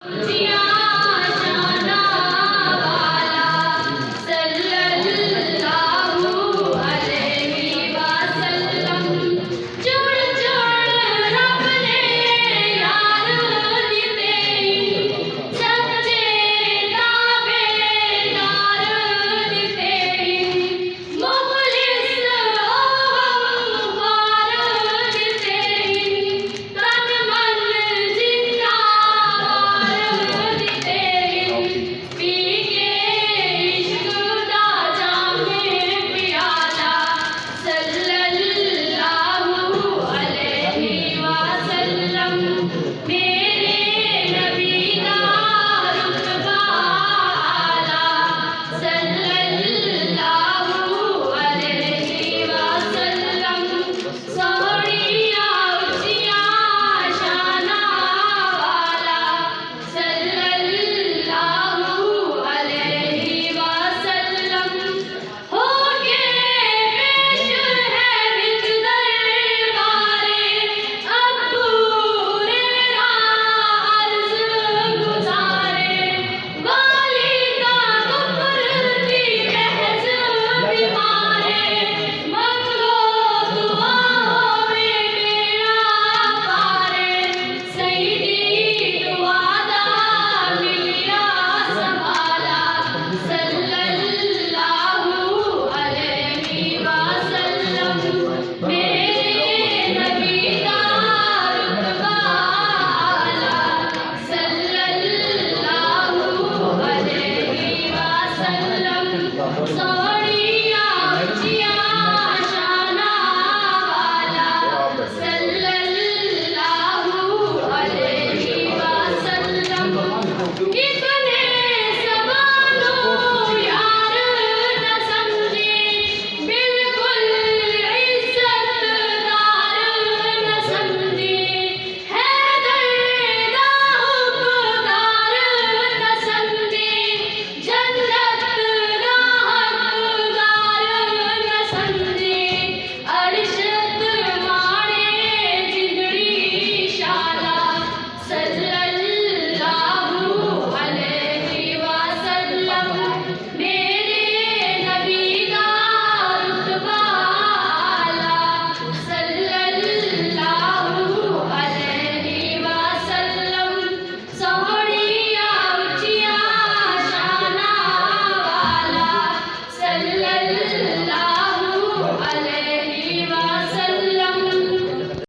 जिया शाना वाला सल्लल्लाहु अलैहि वसल्लम जुड़ जुड़ रब ने यार दिते सच्चे ताबेदार दिते मुखलिस गमख्वार दिते तन मन जिंदा वार दिते पी के इश्क दा जामे प्याला सल्लल्लाहु अलैहि वसल्लम मेरे नबी दा रुतबा आला सल्लल्लाहु अलैहि वसल्लम सोहणिया उच्चिया शाना वाला सल्लल्लाहु अलैहि वसल्लम हो के पेश है विच दरबारे अबू हुरैरा अर्ज़ गुज़ारे वाली का गुफर दी महज बीमारे मंगो दुआ होवे बेड़ा पारे सईदी दुआ दा मिलिया संभाला सल्लल्लाहु अलैहि वसल्लम मेरे नबी दा रुतबा आला सल्लल्लाहु अलैहि वसल्लम